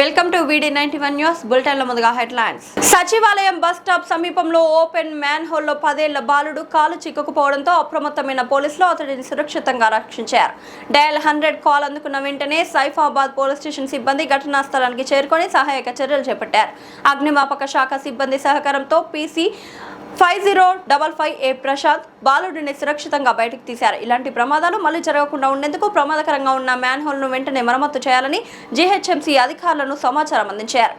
Welcome to VD91 news బులెటిన్ల ముందుగా headlines. సచివాలయం bus stop సమీపంలో ఓపెన్ మ్యాన్ హోల్లో 10 ఏళ్ల బాలుడు కాలు చిక్కుకుపోవడంతో అప్రమత్తమైన పోలీసులు అతడిని సురక్షితంగా రక్షించారు. డయల్ 100 కాల్ అందుకున్న వెంటనే సైఫాబాద్ పోలీస్ స్టేషన్ సిబ్బంది ఘటనా స్థలానికి చేరుకొని సహాయక చర్యలు చేపట్టారు. అగ్నిమాపక శాఖ సిబ్బంది సహకారంతో PC 5055A ప్రసాద్ బాలుడిని సురక్షితంగా బయటకు తీశారు. ఇలాంటి ప్రమాదాలు మళ్లీ జరగకుండా ఉండేందుకు ప్రమాదకరంగా ఉన్న మ్యాన్ హోల్ ను వెంటనే మరమ్మతు చేయాలని GHMC అధికారులను సమాచారం అందించారు.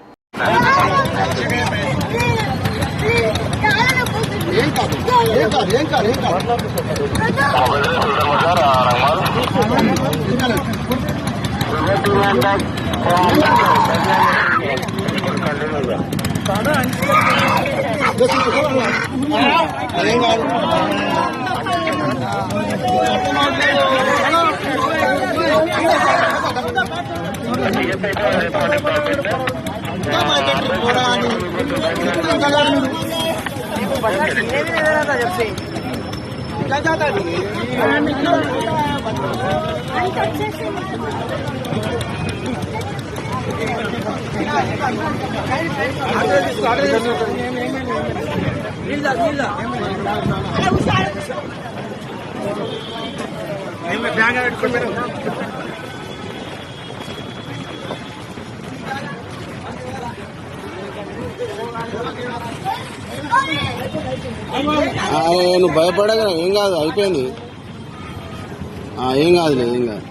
నువ్వు భయపడగా ఏం కాదు, అయిపోయింది. ఏం కాదు, ఏం కాదు.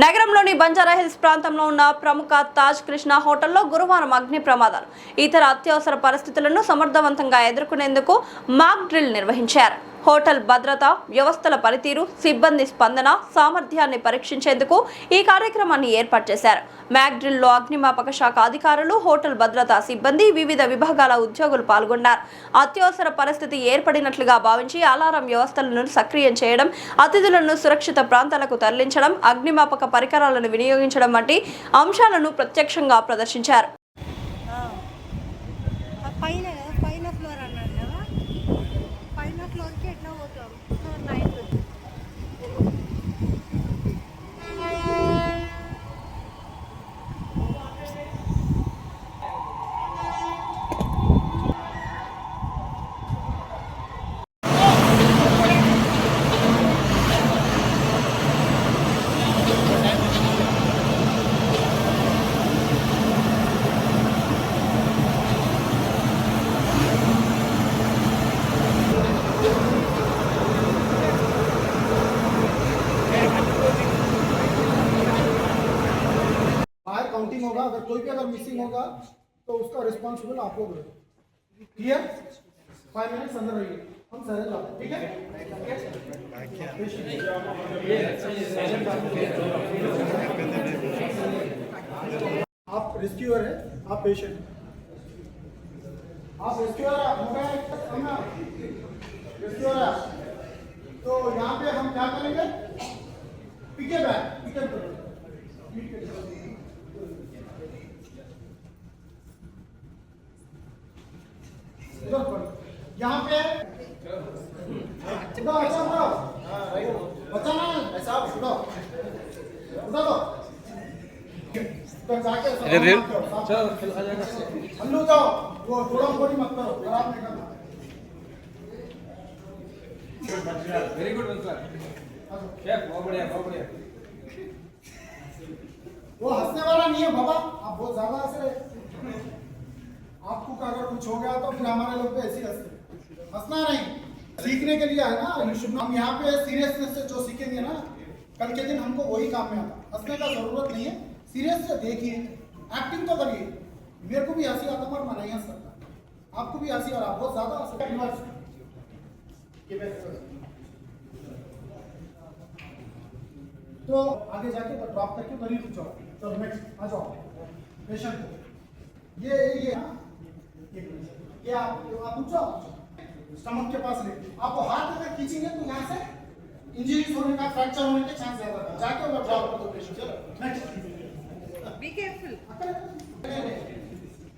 నగరంలోని బంజారాహిల్స్ ప్రాంతంలో ఉన్న ప్రముఖ తాజ్ కృష్ణ హోటల్లో గురువారం అగ్ని ప్రమాదాలు, ఇతర అత్యవసర పరిస్థితులను సమర్థవంతంగా ఎదుర్కొనేందుకు మాక్ డ్రిల్ నిర్వహించారు. హోటల్ భద్రతా వ్యవస్థల పనితీరు, సిబ్బంది స్పందన సామర్థ్యాన్ని పరీక్షించేందుకు ఈ కార్యక్రమాన్ని ఏర్పాటు చేశారు. మాక్ డ్రిల్లో అగ్నిమాపక శాఖ అధికారులు, హోటల్ భద్రతా సిబ్బంది, వివిధ విభాగాల ఉద్యోగులు పాల్గొన్నారు. అత్యవసర పరిస్థితి ఏర్పడినట్లుగా భావించి అలారం వ్యవస్థలను సక్రియం చేయడం, అతిథులను సురక్షిత ప్రాంతాలకు తరలించడం, అగ్నిమాపక పరికరాలను వినియోగించడం వంటి అంశాలను ప్రత్యక్షంగా ప్రదర్శించారు. काउंटिंग होगा, अगर कोई भी अगर मिसिंग होगा तो उसका रिस्पॉन्सिबल आप लोग रहे. क्लियर? 5 मिनट्स अंदर रहिए, हम सारे जाते हैं. ठीक है? आप रेस्क्यूअर है, आप पेशेंट. आप रेस्क्यूअर रेस्क्यूअर तो यहाँ पे हम क्या करेंगे? पिके बैक, पिके यहाँ पे बचाना है ऐसा उठो उठो तो जाके हल्लू जाओ, वो थोड़ा थोड़ी मत करो, खराब नहीं करना. वेरी गुड सर शेफ, बहुत बढ़िया बहुत बढ़िया. वो हंसने वाला नहीं है बाबा, आप बहुत ज्यादा हंस रहे. आपको अगर कुछ हो गया तो फिर हमारे लोग पे ऐसे हंसना नहीं, सीखने के लिए है ना. हम यहाँ पे सीरियसनेस से जो सीखेंगे ना, कल के दिन हमको वही काम में आता. हंसने का जरूरत नहीं है, सीरियस से देखिए, एक्टिंग तो करिए. मेरे को भी हंसी आता पर मैं नहीं हंस सकता, आपको भी हंसी और आप बहुत ज्यादा हंस. तो आगे जाके ड्रॉप करके मरीज पूछो. चलो नेक्स्ट आ जाओ पेशेंट को. ये आप पूछो स्टमक के पास ले. आपको हाथ अगर खींचेंगे तो यहाँ से इंजरीज होने का, फ्रैक्चर होने के चांस ज्यादा है. जाके और ड्रॉप कर दो पेशेंट. चलो नेक्स्ट. Be careful.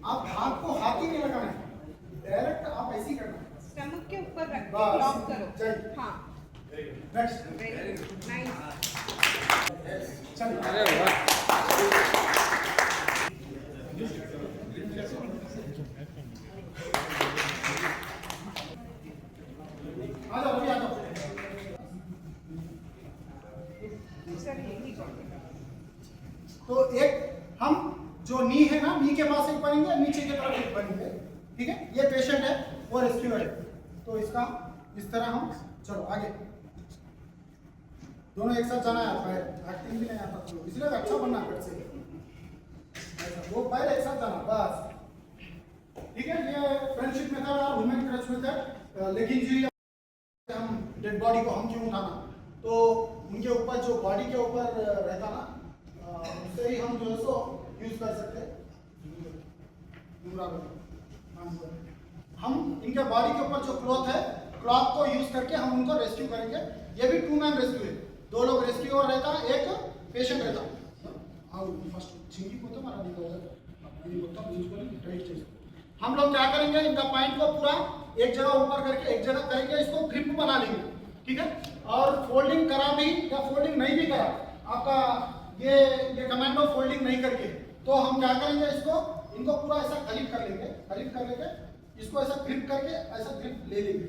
आप हाथ को हाथ ही नहीं लगाना है, डायरेक्ट आप ऐसे ही करना है। स्टमक के ऊपर रख के बस, लॉक करो। चलिए। हाँ, नेक्स्ट वेरी गुड, नाइस। चलिए अरे वाह आ जाओ, अभी आ जाओ। सर यही करो। तो एक हम जो नी है ना, नी के पास एक बनेंगे, नीचे की तरफ एक बनेंगे, ठीक है। ये पेशेंट है और रेस्क्यूअर है, तो इसका इस तरह हम चलो आगे। दोनों एक साथ जाना है, पैर एक्टिंग भी नहीं आता तो इसलिए तो अच्छा बनना है से वो पैर एक साथ जाना बस, ठीक है। ये फ्रेंडशिप मेथड और वुमेन क्रच मेथड। लेकिन जी हम डेड बॉडी को हम क्यों उठाना, तो उनके ऊपर जो बॉडी के ऊपर रहता ना, उससे ही हम जो है सो यूज कर सकते हैं। हम इनके बॉडी के ऊपर जो क्लॉथ है, क्लॉथ को यूज करके हम उनको रेस्क्यू करेंगे। ये भी 2 मैन रेस्क्यू है, 2 लोग रेस्क्यू और रहता, एक पेशेंट रहता। फर्स्ट चिंगी को तो मारा नहीं हम लोग क्या करेंगे, इनका पॉइंट को पूरा एक जगह ऊपर करके एक जगह करेंगे, इसको ग्रिप बना लेंगे, ठीक है। और फोल्डिंग करा भी या फोल्डिंग नहीं भी करा, आपका ये कमांडो फोल्डिंग नहीं करके, तो हम क्या करेंगे, इसको इनको पूरा ऐसा खरीद कर लेंगे, इसको ऐसा ग्रिप करके ऐसा ग्रिप ले लेंगे,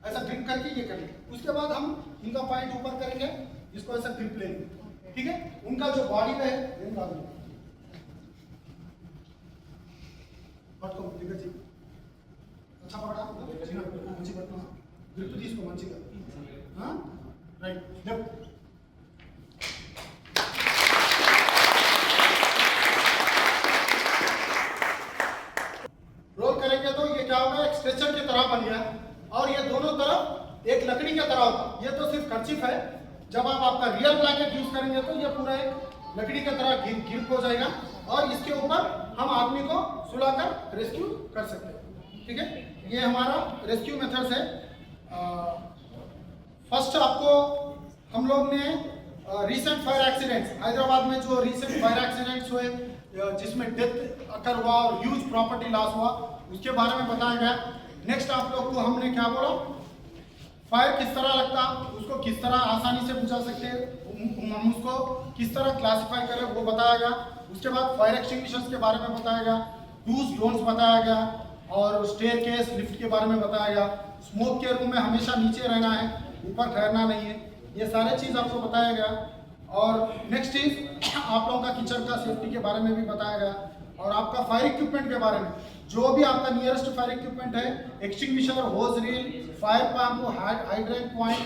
ऐसा ग्रिप करके ये करेंगे। उसके बाद हम इनका पॉइंट ऊपर करेंगे, इसको ऐसा ग्रिप लेंगे, ठीक है। उनका जो बॉडी पे है अच्छा पकड़ा, మంచి పట్టుకో, గ్రిప్ తీసుకో మంచిగా, రైట్ లెఫ్ట్। रोल करेंगे तो ये क्या होगा, एक स्ट्रेचर की तरह बन गया, और ये दोनों तरफ एक लकड़ी की तरह होता। ये तो सिर्फ कर्चिफ है, जब आप आपका रियल ब्लैंकेट यूज करेंगे तो ये पूरा एक लकड़ी की तरह ग्रिप हो जाएगा, और इसके ऊपर हम आदमी को सुलाकर रेस्क्यू कर सकते हैं, ठीक है। ये हमारा रेस्क्यू मेथड्स है। फर्स्ट आपको हम लोग ने रिसेंट फायर एक्सीडेंट्स, हैदराबाद में जो रिसेंट फायर एक्सीडेंट्स हुए जिसमें डेथ अकर हुआ और ह्यूज प्रॉपर्टी लॉस हुआ, उसके बारे में बताया गया। नेक्स्ट आप लोग को हमने क्या बोला, फायर किस तरह लगता, उसको किस तरह आसानी से बुझा सकते हैं, हम उसको किस तरह क्लासिफाई करें वो बताया गया। उसके बाद फायर एक्सटिंग्विशर्स के बारे में बताया गया, डूज डोंट्स बताया गया, और स्टेयरकेस लिफ्ट के बारे में बताया गया। स्मोक के रूम में हमेशा नीचे रहना है, ऊपर ठहरना नहीं है, ये सारे चीज़ आपको बताया गया। और नेक्स्ट चीज़ आप लोगों का किचन का सेफ्टी के बारे में भी बताया गया, और आपका फायर इक्विपमेंट के बारे में, जो भी आपका नियरेस्ट फायर इक्विपमेंट है, extinguisher, hose reel, fire pump, hydrant point,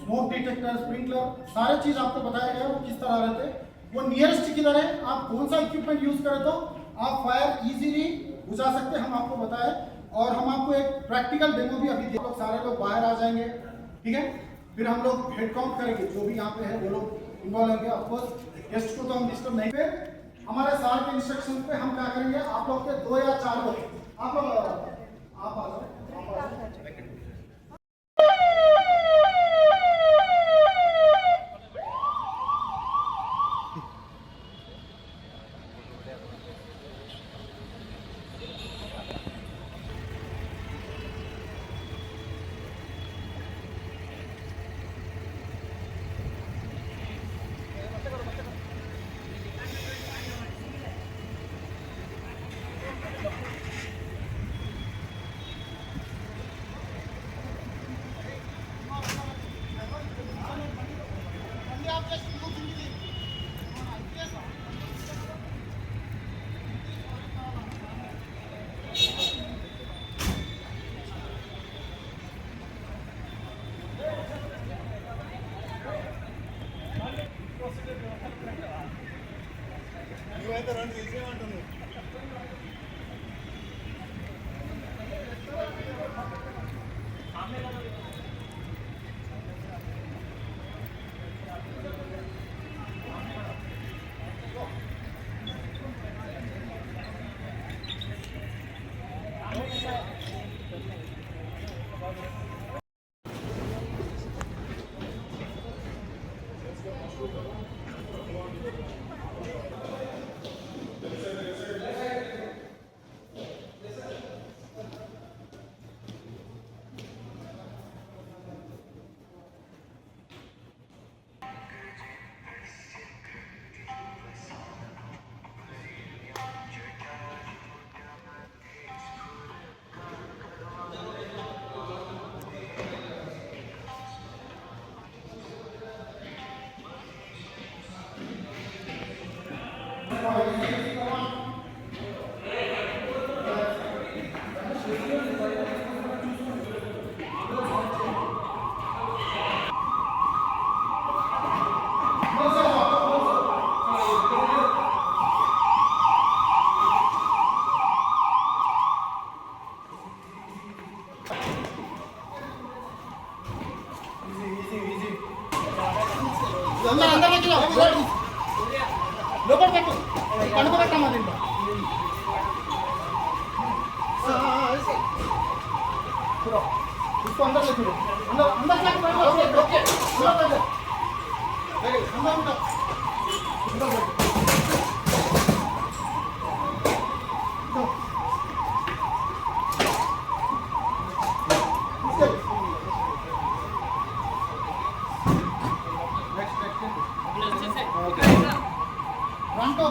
smoke detector, sprinkler, सारे चीज़ आपको बताया गया वो किस तरह रहते हैं, वो नियरेस्ट किधर है, आप कौन सा इक्विपमेंट यूज करें तो आप फायर इजीली बुझा सकते हैं, हम आपको बताएं। और हम आपको एक प्रैक्टिकल डेमो भी अभी दे, लोग सारे लोग बाहर आ जाएंगे, ठीक है। फिर हम लोग हेड काउंट करेंगे, जो भी यहाँ पे है वो लोग इन्वॉल्व होंगे। ऑफकोर्स गेस्ट को तो हम डिस्टर्ब नहीं करें, हमारे सार के इंस्ट्रक्शन पे हम क्या करेंगे, आप लोग के 2 या 4 लोग आप लोग आप आ जाओ। अंदर अंदर लेके जाओ लोपट పెట్టు కడుపు పెట్టమ్మా దీంట్లో पूरा इसको अंदर लेके जाओ अंदर अंदर जाके बैठो ओके ओके अंदर बैठो वेरी अंदर अंदर बैठो Pronto?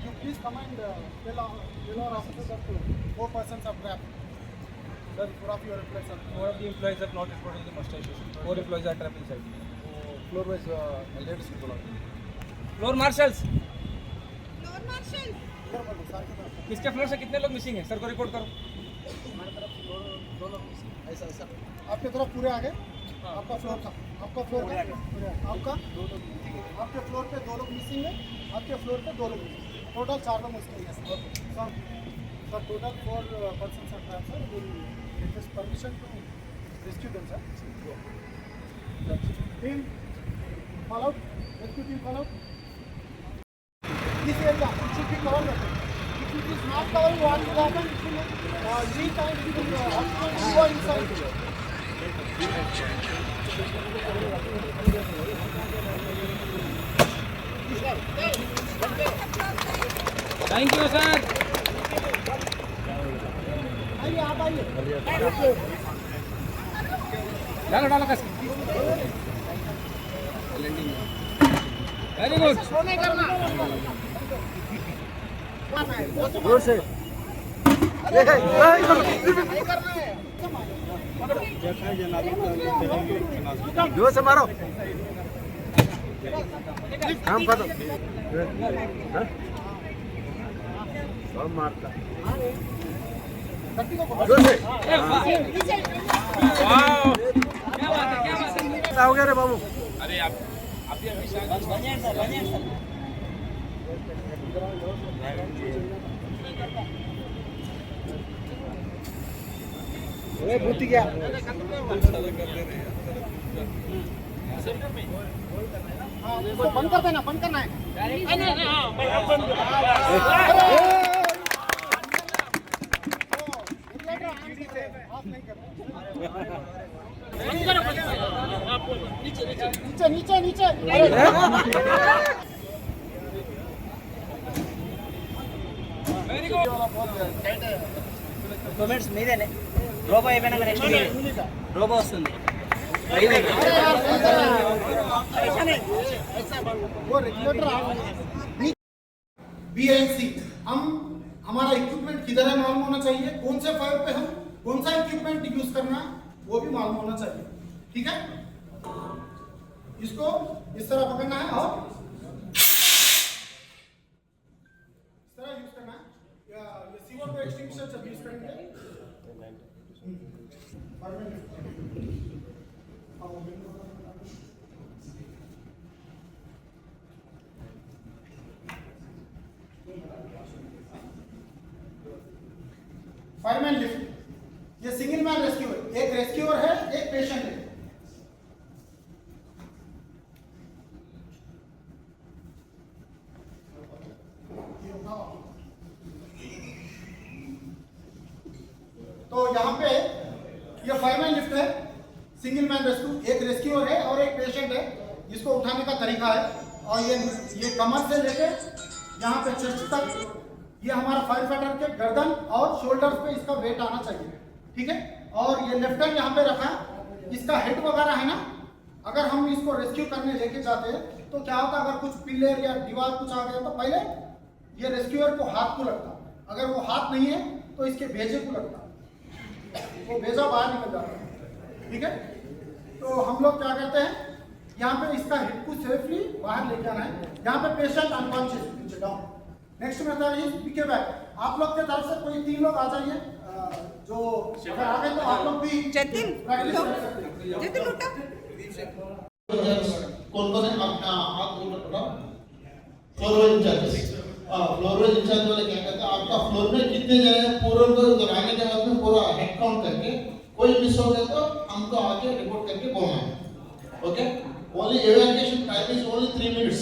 You please command tell our officers that 4 persons are trapped. Then 4 of your employees are 4 of the employees have not reported the mustache station. 4 employees are trapped inside. floor wise ladies को बुलाओ. Floor marshals. Floor marshal. इधर बोलो sir की तरफ. किसके floor से कितने लोग मिसिंग हैं? सर को रिपोर्ट करो. हमारी तरफ से दो लोग ऐसा ऐसा. आपके तरफ पूरे आ गए? आपका फ्लोर का आपका फ्लोर का आपका 2 लोग आपके फ्लोर पे 2 लोग मिसिंग है आपके फ्लोर पे 2 लोग टोटल 4 लोग मिसिंग है sir total 4 persons are trapped sir will request permission to rescue them sir team call out rescue team call out this area it should be covered if it is not covered what will happen it will leak and it will go inside. Thank you, sir. आइए आप आइए डालो डालो कस. Very good. नहीं करना जोर से नहीं करना है जोर से मारो काम करो सब मारता जोर से Wow. क्या बात है, क्या बात है. हो गया रे बाबू अरे आप भी अभी शायद अरे भूती क्या बंद कर देना बंद करना है नीचे नीचे नीचे వెరీ గుడ్. కామెంట్స్ మీదేనే రోబో అయిపోయినాక నెక్స్ట్ రోబో వస్తుంది वो रेगुलेटर बीएनसी हम हमारा इक्विपमेंट किधर है मालूम होना चाहिए कौन से फायर पे हम कौन सा इक्विपमेंट यूज करना है वो भी मालूम होना चाहिए ठीक है इसको इस तरह पकड़ना है और इस तरह यूज करना है ये CO2 एक्सटिंग्विशर जब यूज करेंगे फायरमैन लिफ्ट ये सिंगल मैन रेस्क्यूअर एक रेस्क्यूअर है एक पेशेंट है तो यहाँ पे ये फायरमैन लिफ्ट है सिंगल मैन रेस्क्यू एक रेस्क्यूअर है और एक पेशेंट है जिसको उठाने का तरीका है और ये कमर से लेके यहाँ पे चेस्ट तक ये हमारा फायर फाइटर के गर्दन और शोल्डर्स पे इसका वेट आना चाहिए ठीक है और ये लेफ्ट हैंड यहाँ पे रखा है इसका हेड वगैरह है ना अगर हम इसको रेस्क्यू करने लेके जाते हैं तो क्या होता अगर कुछ पिलर या दीवार कुछ आ गया तो पहले ये रेस्क्यूअर को हाथ को लगता अगर वो हाथ नहीं है तो इसके भेजे को लगता वो भेजा बाहर निकल जाता है ठीक है तो हम लोग क्या करते हैं, यहाँ पे इसका हिप को सेफली बाहर लेके आना है। यहाँ पे पेशेंट अनकॉन्शियस, नीचे down. Next method is piggyback. आप लोग के तरफ से कोई 3 लोग आ जाइए, जो अगर आ गए तो आप लोग भी जतिन प्रैक्टिस कर सकते हैं। जतिन उठा कौन है अपना हाथ ऊपर उठाओ। फ्लोर इंचार्ज, फ्लोर इंचार्ज वाले क्या कहते हैं, आपका फ्लोर में कितने जने हैं पूरा को उधर आने के बाद में पूरा हेड काउंट करके कोई मिस हो गया तो हमको आके रिपोर्ट करके बोलना है। Okay, only evacuation time is only 3 minutes.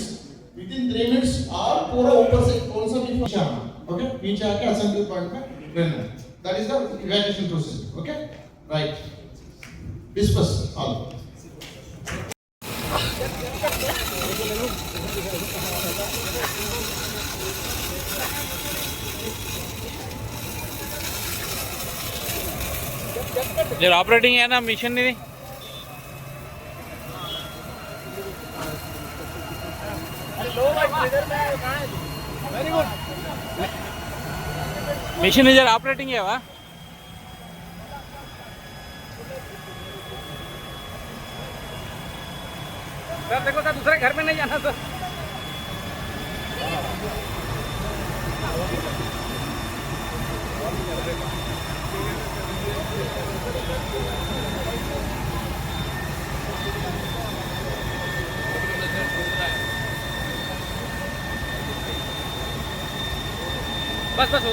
With in 3 minutes और पूरा ऊपर से कौन सा भी पीछे आना। ओके, पीछे आके असेंबली पॉइंट में रहना। That is the evacuation process. Okay, right, discuss all. जर ऑपरेटिंग है ना मिशन नहीं मिशन इधर ऑपरेटिंग है वहाँ सर देखो सर दूसरे घर में नहीं जाना सर बस बस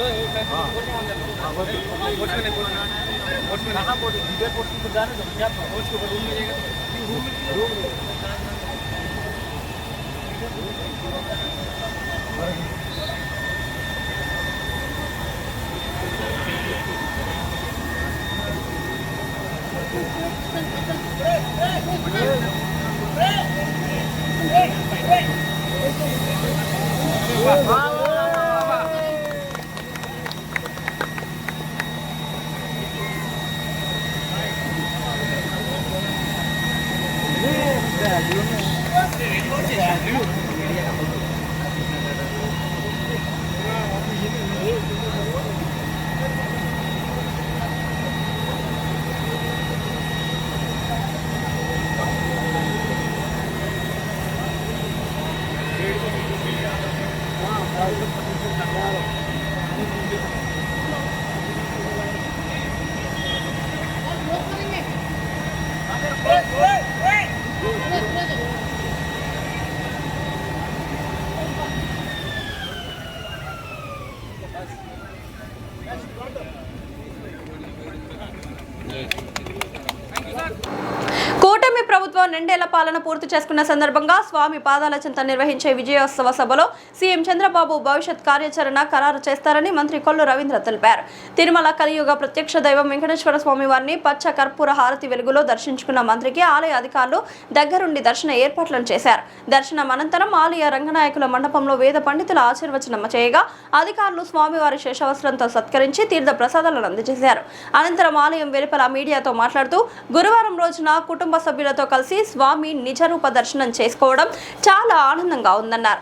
కూటమి ప్రభుత్వం 2 ఏళ్ల పాలన పూర్తి చేసుకున్న సందర్భంగా స్వామి పాదాల చెంత నిర్వహించే విజయోత్సవ సభలో సీఎం చంద్రబాబు భవిష్యత్ కార్యాచరణ ఖరారు చేస్తారని మంత్రి కొల్లు రవీంద్ర తెలిపారు. తిరుమల కలియుగ ప్రత్యక్ష దైవం వెంకటేశ్వర స్వామి వారిని పచ్చ కర్పూర హారతి వెలుగులో దర్శించుకున్న మంత్రికి ఆలయ అధికారులు దగ్గరుండి దర్శన ఏర్పాట్లను చేశారు. దర్శనం అనంతరం ఆలయ రంగనాయకుల మండపంలో వేద పండితుల ఆశీర్వచనం చేయగా అధికారులు స్వామివారి శేషవస్త్రంతో సత్కరించి తీర్థ ప్రసాదాలను అందజేశారు. అనంతరం ఆలయం వెలుపల మీడియాతో మాట్లాడుతూ గురువారం రోజున కుటుంబ సభ్యులతో కలిసి స్వామి నిజరూప దర్శనం చేసుకోవడం చాలా ఆనందంగా ఉందన్నారు.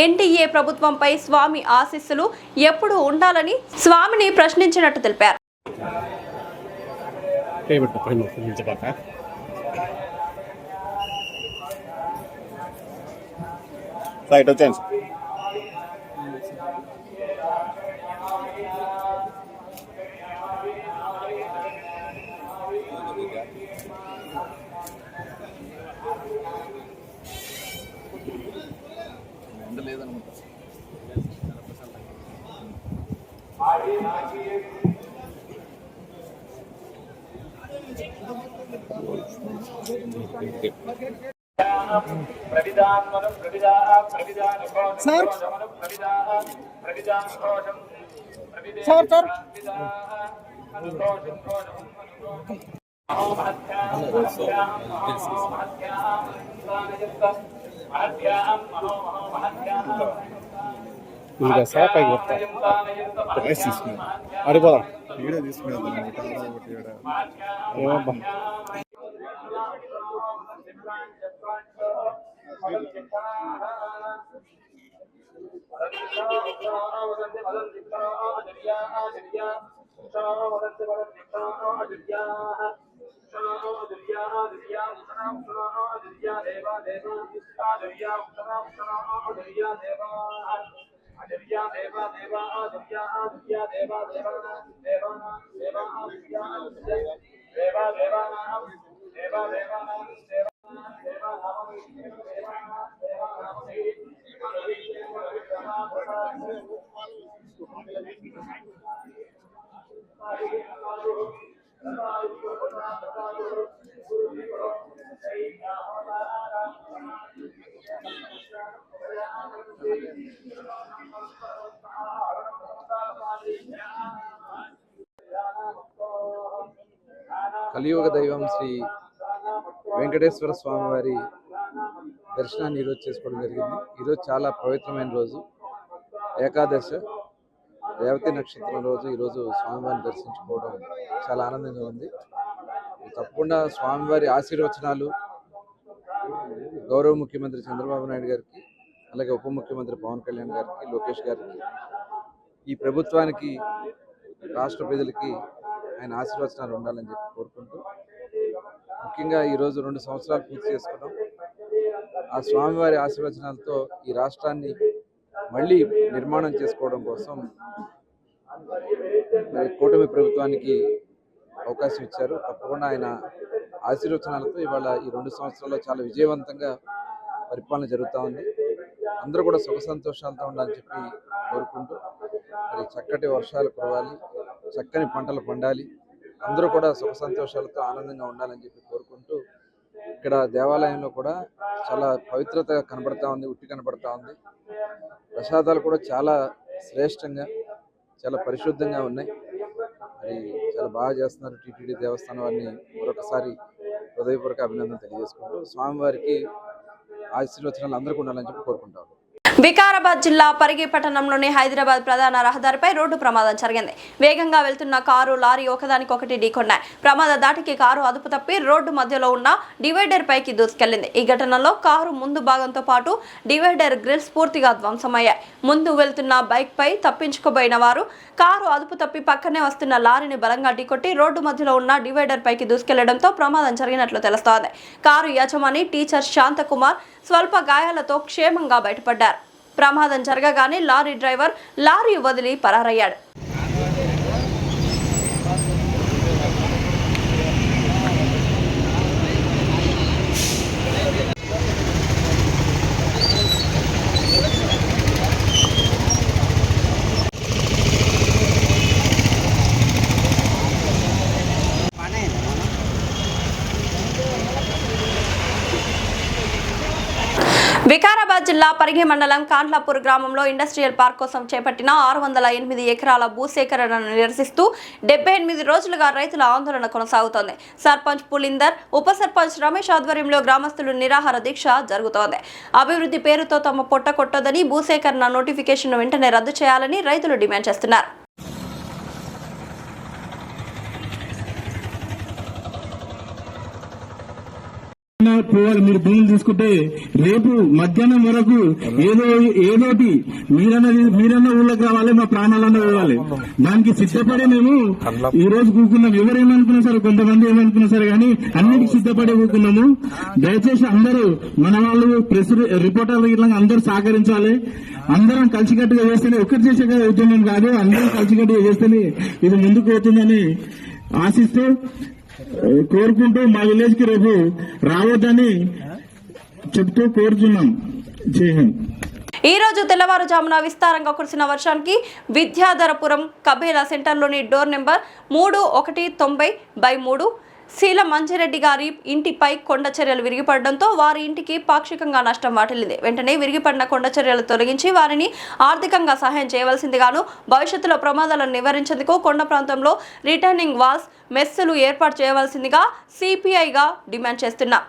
ఎన్డీఏ ప్రభుత్వంపై స్వామి ఆశీస్సులు ఎప్పుడు ఉండాలని స్వామిని ప్రశ్నించినట్టు తెలిపారు. ఇంకా సార్ పైకి తీసుకున్నాను అడిపోదాం వీడియో తీసుకునేద్దాం ఏమబ్బా కలియుగ దైవం శ్రీ వెంకటేశ్వర స్వామి వారి దర్శనాన్ని ఈరోజు చేసుకోవడం జరిగింది. ఈరోజు చాలా పవిత్రమైన రోజు, ఏకాదశ రేవతి నక్షత్రం రోజు. ఈరోజు స్వామివారిని దర్శించుకోవడం చాలా ఆనందంగా ఉంది. తప్పకుండా స్వామివారి ఆశీర్వచనాలు గౌరవ ముఖ్యమంత్రి చంద్రబాబు నాయుడు గారికి, అలాగే ఉప ముఖ్యమంత్రి పవన్ కళ్యాణ్ గారికి, లోకేష్ గారికి, ఈ ప్రభుత్వానికి, రాష్ట్ర ప్రజలకి ఆయన ఆశీర్వచనాలు ఉండాలని చెప్పి కోరుకుంటూ, ముఖ్యంగా ఈరోజు 2 సంవత్సరాలు పూర్తి చేసుకున్నాం. ఆ స్వామివారి ఆశీర్వచనాలతో ఈ రాష్ట్రాన్ని మళ్ళీ నిర్మాణం చేసుకోవడం కోసం మరి కూటమి ప్రభుత్వానికి అవకాశం ఇచ్చారు. తప్పకుండా ఆయన ఆశీర్వచనాలతో ఇవాళ ఈ 2 సంవత్సరాల్లో చాలా విజయవంతంగా పరిపాలన జరుగుతూ ఉంది. అందరూ కూడా సుఖ సంతోషాలతో ఉండాలని చెప్పి కోరుకుంటూ, మరి చక్కటి వర్షాలు కురవాలి, చక్కని పంటలు పండాలి, అందరూ కూడా సుఖ సంతోషాలతో ఆనందంగా ఉండాలని చెప్పి కోరుకుంటూ, ఇక్కడ దేవాలయంలో కూడా చాలా పవిత్రత కనబడతా ఉంది, ఉట్టి కనబడతా ఉంది. ప్రసాదాలు కూడా చాలా శ్రేష్టంగా, చాలా పరిశుద్ధంగా ఉన్నాయి. మరి చాలా బాగా చేస్తున్నారు టీటీడీ దేవస్థానం వారిని మరొకసారి హృదయపూర్వక అభినందన తెలియజేసుకుంటూ, స్వామివారికి ఆశీర్వచనాలు అందరికీ ఉండాలని చెప్పి కోరుకుంటాం. వికారాబాద్ జిల్లా పరిగి పట్టణంలోని హైదరాబాద్ ప్రధాన రహదారిపై రోడ్డు ప్రమాదం జరిగింది. వేగంగా వెళ్తున్న కారు, లారీ ఒకదానికొకటి ఢీకొన్నాయి. ప్రమాద దాటికి కారు అదుపు తప్పి రోడ్డు మధ్యలో ఉన్న డివైడర్ పైకి దూసుకెళ్లింది. ఈ ఘటనలో కారు ముందు భాగంతో పాటు డివైడర్ గ్రిల్స్ పూర్తిగా ధ్వంసమయ్యాయి. ముందు వెళ్తున్న బైక్ పై తప్పించుకోబోయిన వారు కారు అదుపు తప్పి పక్కనే వస్తున్న లారీని బలంగా ఢీకొట్టి రోడ్డు మధ్యలో ఉన్న డివైడర్ పైకి దూసుకెళ్లడంతో ప్రమాదం జరిగినట్లు తెలుస్తోంది. కారు యజమాని టీచర్ శాంతకుమార్ స్వల్ప గాయాలతో క్షేమంగా బయటపడ్డారు. ప్రమాదం జరగగానే లారీ డ్రైవర్ లారీ వదిలి పరారయ్యాడు. వికారాబాద్ జిల్లా పరిగి మండలం కాండ్లాపూర్ గ్రామంలో ఇండస్ట్రియల్ పార్క్ కోసం చేపట్టిన 608 ఎకరాల భూసేకరణను నిరసిస్తూ 78 రోజులుగా రైతుల ఆందోళన కొనసాగుతోంది. సర్పంచ్ పులిందర్, ఉప సర్పంచ్ రమేష్ ఆధ్వర్యంలో గ్రామస్తులు నిరాహార దీక్ష జరుగుతోంది. అభివృద్ధి పేరుతో తమ పొట్ట కొట్టొద్దని, భూసేకరణ నోటిఫికేషన్ వెంటనే రద్దు చేయాలని రైతులు డిమాండ్ చేస్తున్నారు. పోవాలి. మీరు భూములు తీసుకుంటే రేపు మధ్యాహ్నం వరకు ఏదోటి మీరన్నా ఊళ్ళకి రావాలి, మా ప్రాణాలన్నా పోవాలి. దానికి సిద్ధపడే మేము ఈ రోజు కూకున్నాం. ఎవరేమనుకున్నా సరే, కొంతమంది ఏమనుకున్నా సరే కానీ అన్నిటికీ సిద్ధపడే కూకున్నాము. దయచేసి అందరూ మన వాళ్ళు ప్రెస్ రిపోర్టర్లు ఇట్లా అందరూ సహకరించాలి. అందరం కలిసికట్టుగా చేస్తేనే, ఒక్కటి చేసే ఉద్యమం కాదు, అందరం కలిసికట్టుగా చేస్తేనే ఇది ముందుకు పోతుందని ఆశిస్తూ కోరుకుంటూ మా విలేజ్ కి రేపు రావద్దని చెప్తూ కోరుతున్నాం. జై హింద్. ఈ రోజు తెల్లవారుజామున విస్తారంగా కురిసిన వర్షానికి విద్యాధరపురం కబేలా సెంటర్లోని డోర్ నెంబర్ 3190/3 శీల మంజిరెడ్డి గారి ఇంటిపై కొండ చర్యలు విరిగిపడడంతో వారి ఇంటికి పాక్షికంగా నష్టం వాటిల్లింది. వెంటనే విరిగిపడిన కొండ చర్యలు తొలగించి వారిని ఆర్థికంగా సహాయం చేయవలసిందిగాను, భవిష్యత్తులో ప్రమాదాలను నివారించేందుకు కొండ ప్రాంతంలో రిటర్నింగ్ వాల్స్, మెస్సులు ఏర్పాటు చేయవలసిందిగా సిపిఐగా డిమాండ్ చేస్తున్నా.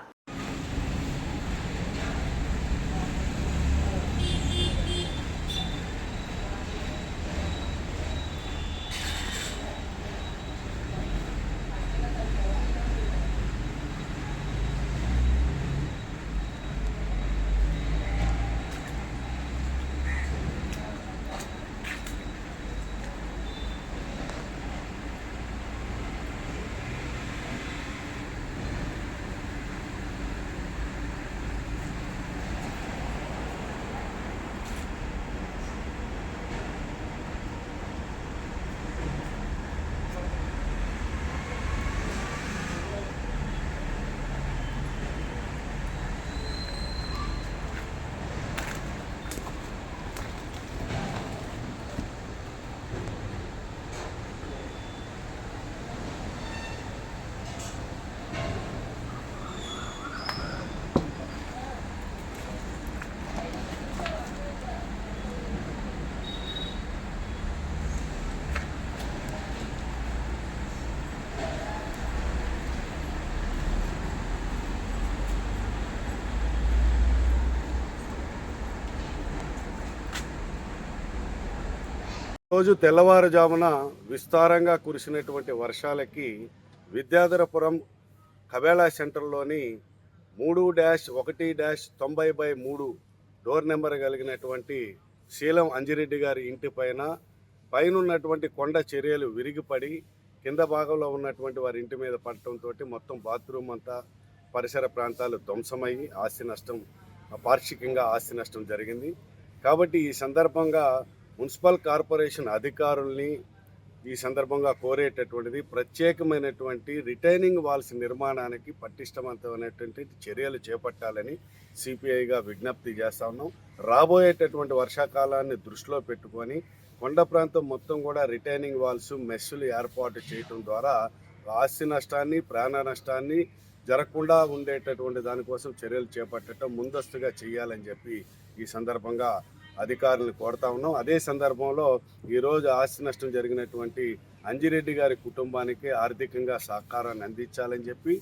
రోజు తెల్లవారుజామున విస్తారంగా కురిసినటువంటి వర్షాలకి విద్యాధరపురం కబేళా సెంటర్లోని 3-1-90/3 డోర్ నెంబర్ కలిగినటువంటి శీలం అంజిరెడ్డి గారి ఇంటి పైనున్నటువంటి కొండ చర్యలు విరిగిపడి కింద భాగంలో ఉన్నటువంటి వారి ఇంటి మీద పడటంతో మొత్తం బాత్రూమ్ అంతా పరిసర ప్రాంతాలు ధ్వంసమయ్యి పాక్షికంగా ఆస్తి నష్టం జరిగింది. కాబట్టి ఈ సందర్భంగా మున్సిపల్ కార్పొరేషన్ అధికారుల్ని ఈ సందర్భంగా కోరేటటువంటిది ప్రత్యేకమైనటువంటి రిటైనింగ్ వాల్స్ నిర్మాణానికి పటిష్టవంతమైనటువంటి చర్యలు చేపట్టాలని సిపిఐగా విజ్ఞప్తి చేస్తా ఉన్నాం. రాబోయేటటువంటి వర్షాకాలాన్ని దృష్టిలో పెట్టుకొని కొండ ప్రాంతం మొత్తం కూడా రిటైనింగ్ వాల్స్ మెస్సులు ఏర్పాటు చేయడం ద్వారా ఆస్తి నష్టాన్ని ప్రాణ నష్టాన్ని జరగకుండా ఉండేటటువంటి దానికోసం చర్యలు చేపట్టడం ముందస్తుగా చేయాలని చెప్పి ఈ సందర్భంగా అధికారులను కోరుతా ఉన్నాం. అదే సందర్భంలో ఈరోజు ఆస్తి నష్టం జరిగినటువంటి అంజిరెడ్డి గారి కుటుంబానికి ఆర్థికంగా సహకారాన్ని అందించాలని చెప్పి,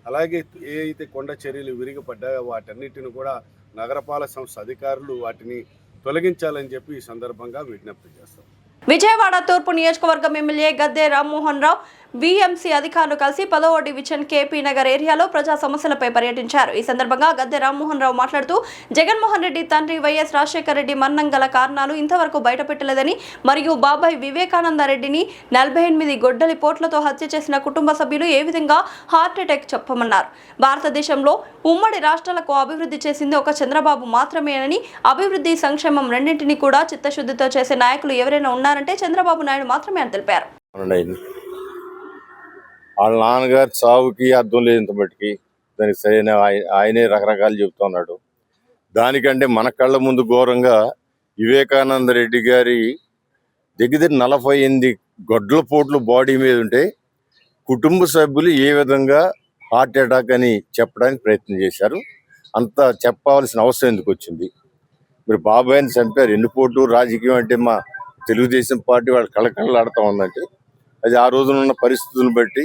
అలాగే ఏ అయితే కొండ చర్యలు విరిగిపడ్డాయో వాటన్నిటిని కూడా నగరపాలక సంస్థ అధికారులు వాటిని తొలగించాలని చెప్పి ఈ సందర్భంగా విజ్ఞప్తి చేస్తాం. విజయవాడ తూర్పు నియోజకవర్గం ఎమ్మెల్యే గద్దె రామ్మోహన్ రావు బీఎంసీ అధికారులు కలిసి 10వ డివిజన్ కేపీ నగర్ ఏరియాలో ప్రజా సమస్యలపై పర్యటించారు. ఈ సందర్భంగా గద్దె రామ్మోహన్ రావు మాట్లాడుతూ జగన్మోహన్ రెడ్డి తండ్రి వైఎస్ రాజశేఖర రెడ్డి మరణం గల కారణాలు ఇంతవరకు బయటపెట్టలేదని, మరియు బాబాయ్ వివేకానంద రెడ్డిని 48 గొడ్డలి పోట్లతో హత్య చేసిన కుటుంబ సభ్యులు ఏ విధంగా హార్ట్ అటాక్ చెప్పమన్నారు. భారతదేశంలో ఉమ్మడి రాష్ట్రాలకు అభివృద్ధి చేసింది ఒక చంద్రబాబు మాత్రమేనని, అభివృద్ధి సంక్షేమం రెండింటినీ కూడా చిత్తశుద్ధితో చేసే నాయకులు ఎవరైనా ఉన్నారంటే చంద్రబాబు నాయుడు మాత్రమే అని తెలిపారు. వాళ్ళ నాన్నగారు చావుకి అర్థం లేదు మట్టికి, దానికి సరైన ఆయనే రకరకాలు చెబుతున్నాడు. దానికంటే మన కళ్ళ ముందు ఘోరంగా వివేకానంద రెడ్డి గారి దగ్గర 48 గొడ్ల పోట్లు బాడీ మీద ఉంటే కుటుంబ సభ్యులు ఏ విధంగా హార్ట్ అటాక్ అని చెప్పడానికి ప్రయత్నం చేశారు. అంత చెప్పవలసిన అవసరం ఎందుకు వచ్చింది? మీరు బాబాయ్ని చంపారు, ఎన్నిపోటు రాజకీయం అంటే మా తెలుగుదేశం పార్టీ వాళ్ళు కళకళలాడుతూ ఉందంటే అది ఆ రోజున ఉన్న పరిస్థితులను బట్టి,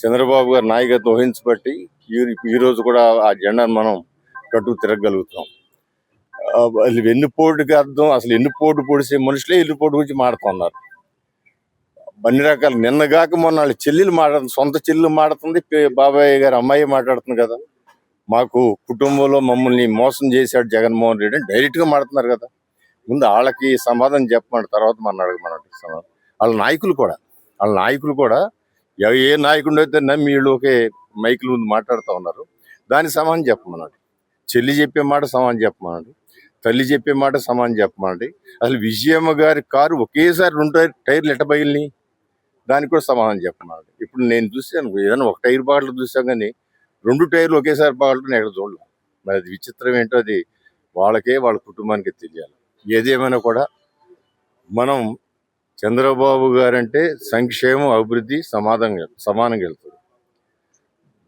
చంద్రబాబు గారి నాయకత్వం వహించబట్టి ఈ రోజు కూడా ఆ జెండాను మనం కట్టుకు తిరగలుగుతాం. వెన్నుపోటుకి అర్థం, అసలు ఎన్నుపోటు పొడిసే మనుషులే ఎన్నుపోటు గురించి మాడుతున్నారు. అన్ని రకాలు నిన్నగాక మొన్న వాళ్ళ చెల్లెలు మాట్లాడుతుంది, సొంత చెల్లెలు మాట్లాడుతుంది, బాబాయ్ గారి అమ్మాయి మాట్లాడుతుంది కదా. మాకు కుటుంబంలో మమ్మల్ని మోసం చేశాడు జగన్మోహన్ రెడ్డి అని డైరెక్ట్గా మాట్లాడుతున్నారు కదా. ముందు వాళ్ళకి సమాధానం చెప్పమంటే తర్వాత మన అడగమన్నట్టు సమాధానం. వాళ్ళ నాయకులు కూడా ఏ నాయకుడు అయితే నమ్మి వీళ్ళు ఒకే మైకుల ముందు మాట్లాడుతూ ఉన్నారు. దానికి సమాధానం చెప్పమన్నాడు. చెల్లి చెప్పే మాట సమాధానం చెప్పమన్నాడు, తల్లి చెప్పే మాట సమాధానం చెప్పమన్నాడు. అసలు విజయమ్మ గారి కారు ఒకేసారి 2 టైర్లు ఎట్ట బయలుని, దానికి కూడా సమాధానం చెప్పమన్నాడు. ఇప్పుడు నేను చూసాను, ఏదైనా ఒక టైర్ పగలటం చూసాం కానీ 2 టైర్లు ఒకేసారి పగలటం ఎక్కడ చూడలేదు. మరి అది విచిత్రం ఏంటో అది వాళ్ళకే వాళ్ళ కుటుంబానికి తెలియాలి. ఏదేమైనా కూడా మనం చంద్రబాబు గారంటే సంక్షేమం అభివృద్ధి సమానంగా వెళ్తారు.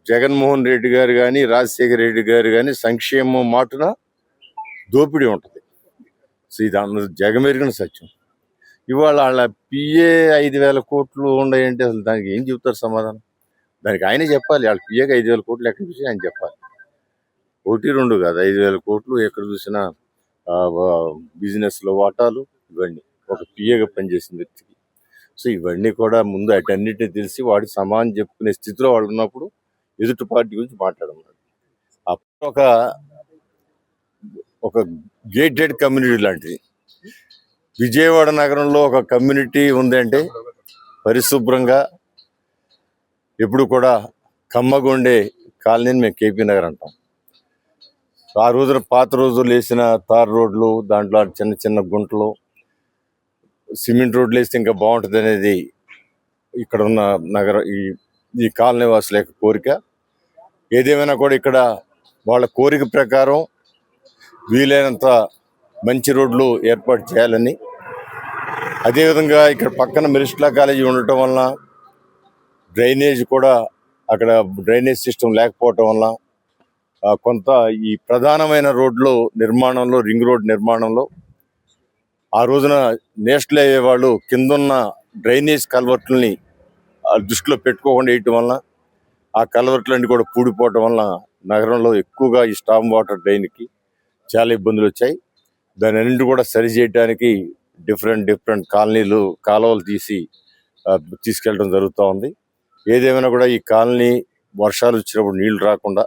జగన్మోహన్ రెడ్డి గారు కానీ రాజశేఖర రెడ్డి గారు కానీ సంక్షేమం మాటున దోపిడీ ఉంటుంది. సో ఇది జగమెరిగిన సత్యం. ఇవాళ వాళ్ళ పిఏ 5,000 కోట్లు ఉన్నాయంటే అసలు దానికి ఏం చెబుతారు సమాధానం? దానికి ఆయనే చెప్పాలి. వాళ్ళ పిఏకి 5,000 కోట్లు ఎక్కడ చూసి ఆయన చెప్పాలి. 1-2 కాదు, 5,000 కోట్లు ఎక్కడ చూసినా బిజినెస్లో వాటాలు ఇవన్నీ ఒక పిఏగా పనిచేసిన వ్యక్తికి. సో ఇవన్నీ కూడా ముందు అటన్నిటిని తెలిసి వాడికి సమానం చెప్పుకునే స్థితిలో వాళ్ళు ఉన్నప్పుడు ఎదుటి పార్టీ గురించి మాట్లాడమన్నాడు. అప్పుడు ఒక గేటెడ్ కమ్యూనిటీ లాంటిది విజయవాడ నగరంలో ఒక కమ్యూనిటీ ఉందంటే పరిశుభ్రంగా ఎప్పుడు కూడా కమ్మగుండే కాలనీని మేము కేపీ నగర్ అంటాం. ఆ రోజున పాత రోజులు వేసిన తార్ రోడ్లు, దాంట్లో చిన్న చిన్న గుంటలు, సిమెంట్ రోడ్లు వేస్తే ఇంకా బాగుంటుంది అనేది ఇక్కడ ఉన్న ఈ కాలనీ వాసుల యొక్క కోరిక. ఏదేమైనా కూడా ఇక్కడ వాళ్ళ కోరిక ప్రకారం వీలైనంత మంచి రోడ్లు ఏర్పాటు చేయాలని, అదేవిధంగా ఇక్కడ పక్కన మెరిస్ట్లా కాలేజీ ఉండటం వలన డ్రైనేజ్ కూడా అక్కడ డ్రైనేజ్ సిస్టమ్ లేకపోవటం వల్ల కొంత ఈ ప్రధానమైన రోడ్లు నిర్మాణంలో, రింగ్ రోడ్ నిర్మాణంలో ఆ రోజున నేషనల్ హైవే వాళ్ళు కిందున్న డ్రైనేజ్ కల్వర్ట్లని దృష్టిలో పెట్టుకోకుండా వేయటం వలన ఆ కల్వర్ట్లన్నీ కూడా పూడిపోవటం వలన నగరంలో ఎక్కువగా ఈ స్టామ్ వాటర్ డ్రైన్కి చాలా ఇబ్బందులు వచ్చాయి. దాని అన్నింటి కూడా సరి చేయడానికి డిఫరెంట్ కాలనీలు కాలువలు తీసి తీసుకెళ్ళడం జరుగుతూ ఉంది. ఏదేమైనా కూడా ఈ కాలనీ వర్షాలు వచ్చినప్పుడు నీళ్లు రాకుండా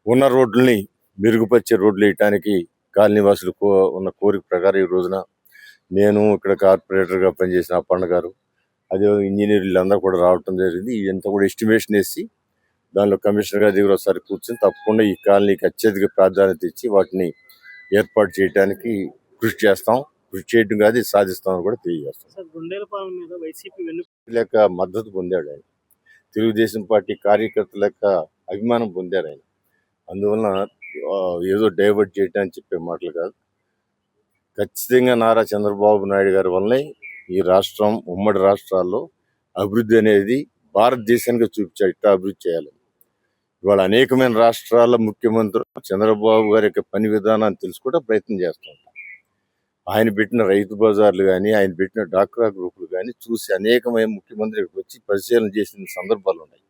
ఉన్న రోడ్లని మెరుగుపరిచే రోడ్లు వేయటానికి కాలనీ వాసులు ఉన్న కోరిక ప్రకారం ఈ రోజున నేను ఇక్కడ కార్పొరేటర్గా పనిచేసిన అప్పన్న గారు, అదే ఇంజనీర్లు అందరూ కూడా రావటం జరిగింది. ఇదంతా కూడా ఎస్టిమేషన్ వేసి దానిలో కమిషనర్ గారి దగ్గర ఒకసారి కూర్చొని తప్పకుండా ఈ కాలనీకి అత్యధిక ప్రాధాన్యత ఇచ్చి వాటిని ఏర్పాటు చేయడానికి కృషి చేస్తాం. కృషి చేయడం కాదు, ఇది సాధిస్తామని కూడా తెలియజేస్తాం. లేక మద్దతు పొందాడు ఆయన, తెలుగుదేశం పార్టీ కార్యకర్తల యొక్క అభిమానం పొందారు ఆయన. అందువలన ఏదో డైవర్ట్ చేయడానికి చెప్పే మాటలు కాదు. ఖచ్చితంగా నారా చంద్రబాబు నాయుడు గారి వల్లనే ఈ రాష్ట్రం, ఉమ్మడి రాష్ట్రాల్లో అభివృద్ధి అనేది భారతదేశానికి చూపించాడు. ఇట్లా అభివృద్ధి చేయాలి. ఇవాళ అనేకమైన రాష్ట్రాల ముఖ్యమంత్రులు చంద్రబాబు గారి యొక్క పని విధానాన్ని తెలుసుకోవడం ప్రయత్నం చేస్తుంటారు. ఆయన పెట్టిన రైతు బజార్లు కానీ, ఆయన పెట్టిన డాక్రా గ్రూపులు కానీ చూసి అనేకమైన ముఖ్యమంత్రి వచ్చి పరిశీలన చేసిన సందర్భాలు ఉన్నాయి.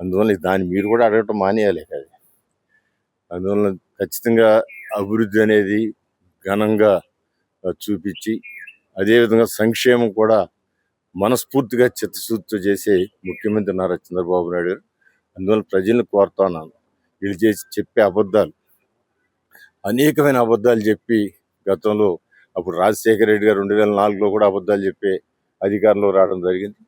అందువల్ల దాన్ని మీరు కూడా అడగటం మానేయాలి కదా. అందువల్ల ఖచ్చితంగా అభివృద్ధి అనేది ఘనంగా చూపించి, అదేవిధంగా సంక్షేమం కూడా మనస్ఫూర్తిగా చిత్తశుద్ధితో చేసే ముఖ్యమంత్రి నారా చంద్రబాబు నాయుడు గారు. అందువల్ల ప్రజలను కోరుతున్నాను, వీళ్ళు చెప్పే అబద్ధాలు, అనేకమైన అబద్ధాలు చెప్పి గతంలో అప్పుడు రాజశేఖర రెడ్డి గారు 2004లో కూడా అబద్ధాలు చెప్పే అధికారంలో రావడం జరిగింది.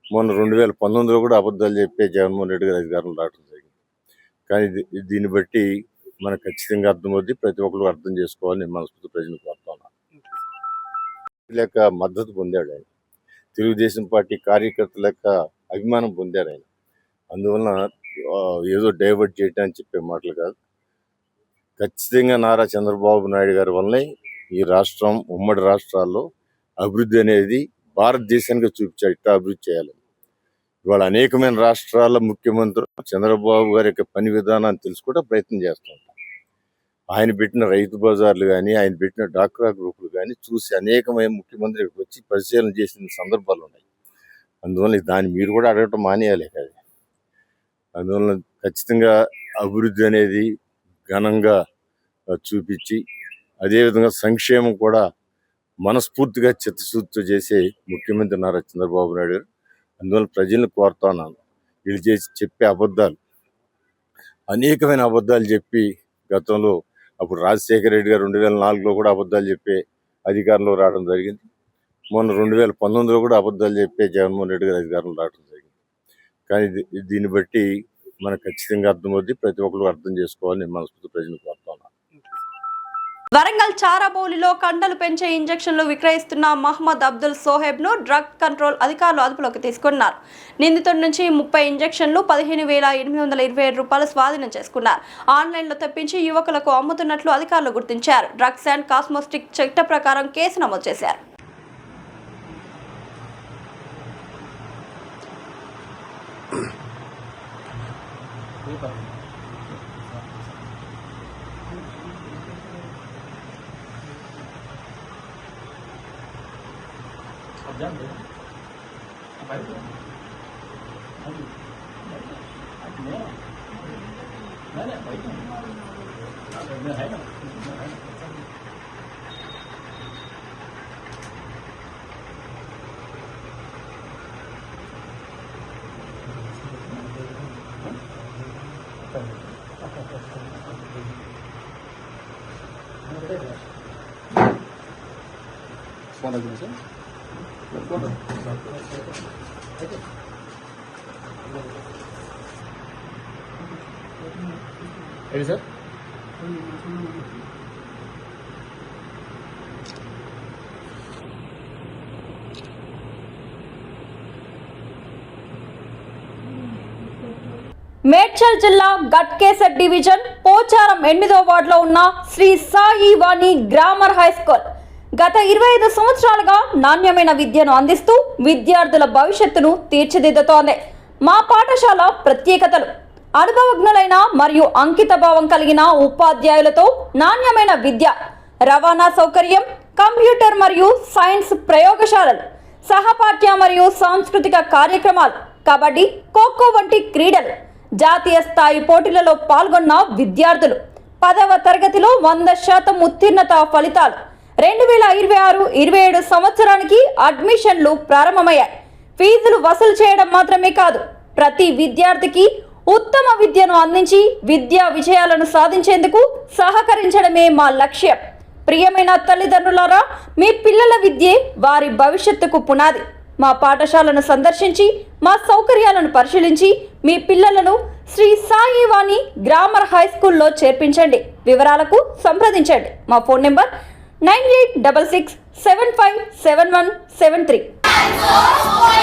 మొన్న 2019లో కూడా అబద్ధాలు చెప్పే జగన్మోహన్ రెడ్డి గారు అధికారంలో రావడం జరిగింది. కానీ దీన్ని బట్టి మనకు ఖచ్చితంగా అర్థమవుద్ది, ప్రతి ఒక్కరు అర్థం చేసుకోవాలని నేను మనస్ఫూర్తి ప్రజలు కోరుతున్నాను. లేక మద్దతు పొందాడు ఆయన, తెలుగుదేశం పార్టీ కార్యకర్తల యొక్క అభిమానం పొందారు ఆయన. అందువలన ఏదో డైవర్ట్ చేయడానికి చెప్పే మాటలు కాదు. ఖచ్చితంగా నారా చంద్రబాబు నాయుడు గారి వల్లనే ఈ రాష్ట్రం, ఉమ్మడి రాష్ట్రాల్లో అభివృద్ధి అనేది భారతదేశానికి చూపించాడు. ఇట్లా అభివృద్ధి చేయాలి. ఇవాళ అనేకమైన రాష్ట్రాల ముఖ్యమంత్రులు చంద్రబాబు గారి యొక్క పని విధానాన్ని తెలుసుకోవడం ప్రయత్నం చేస్తుంటారు. ఆయన పెట్టిన రైతు బజార్లు కానీ, ఆయన పెట్టిన డాక్రా గ్రూపులు కానీ చూసి అనేకమైన ముఖ్యమంత్రి వచ్చి పరిశీలన చేసిన సందర్భాలు ఉన్నాయి. అందువల్ల దాన్ని మీరు కూడా అడగటం మానేయాలి కదా. అందువల్ల ఖచ్చితంగా అభివృద్ధి అనేది ఘనంగా చూపించి, అదేవిధంగా సంక్షేమం కూడా మనస్ఫూర్తిగా చిత్తశుద్ధితో చేసే ముఖ్యమంత్రి నారా చంద్రబాబు నాయుడు గారు. అందువల్ల ప్రజలను కోరుతున్నాను, వీళ్ళు చెప్పే అబద్ధాలు, అనేకమైన అబద్ధాలు చెప్పి గతంలో అప్పుడు రాజశేఖర రెడ్డి గారు 2004లో కూడా అబద్ధాలు చెప్పే అధికారంలో రావడం జరిగింది. మొన్న 2019లో కూడా అబద్ధాలు చెప్పే జగన్మోహన్ రెడ్డి గారు అధికారంలో రావడం జరిగింది. కానీ దీన్ని బట్టి మనకు ఖచ్చితంగా అర్థమవుద్ది, ప్రతి ఒక్కరు అర్థం చేసుకోవాలని నేను మనస్ఫూర్తి ప్రజలు కోరుతున్నాను. వరంగల్ చారాబౌలిలో కండలు పెంచే ఇంజెక్షన్లు విక్రయిస్తున్న మహమ్మద్ అబ్దుల్ సోహెబ్ ను డ్రగ్ కంట్రోల్ అధికారులు అదుపులోకి తీసుకున్నారు. నిందితుడి నుంచి 30 ఇంజెక్షన్లు 15,827 రూపాయలు స్వాధీనం చేసుకున్నారు. ఆన్లైన్లో తెప్పించి యువకులకు అమ్ముతున్నట్లు అధికారులు గుర్తించారు. డ్రగ్స్ అండ్ కాస్మోస్టిక్ చట్ట ప్రకారం కేసు నమోదు చేశారు. సార్ మేడ్చల్ జిల్లా గట్కేసర్ డివిజన్ పోచారం 8వ వార్డులో ఉన్న శ్రీ సాయి వాణి గ్రామర్ హై స్కూల్ గత 25 సంవత్సరాలుగా నాణ్యమైన విద్యను అందిస్తూ విద్యార్థుల భవిష్యత్తును తీర్చిదిద్దుతోంది. మా పాఠశాల ప్రత్యేకతలు: అనుభవజ్ఞులైన మరియు అంకితభావం కలిగిన ఉపాధ్యాయులతో నాణ్యమైన విద్య, రవాణా సౌకర్యం, కంప్యూటర్ మరియు సైన్స్ ప్రయోగశాలలు, సహపాఠ్య మరియు సాంస్కృతిక కార్యక్రమాలు, కబడ్డీ, ఖోఖో వంటి క్రీడలు, జాతీయ స్థాయి పోటీలలో పాల్గొన్న విద్యార్థులు, 10వ తరగతిలో 100% ఉత్తీర్ణత ఫలితాలు, 2026-27 సంవత్సరానికి అడ్మిషన్లు ప్రారంభమయ్యాయి. ఫీజులు వసూలు చేయడం మాత్రమే కాదు, ప్రతి విద్యార్థికి ఉత్తమ విద్యను అందించి విద్యా విజయాలను సాధించేందుకు సహకరించడమే మా లక్ష్యం. ప్రియమైన తల్లిదండ్రులారా, మీ పిల్లల విద్యే వారి భవిష్యత్తుకు పునాది. మా పాఠశాలను సందర్శించి మా సౌకర్యాలను పరిశీలించి మీ పిల్లలను శ్రీ సాయి వాణి గ్రామర్ హై స్కూల్లో చేర్పించండి. వివరాలకు సంప్రదించండి. మా ఫోన్ నెంబర్ 9866757173.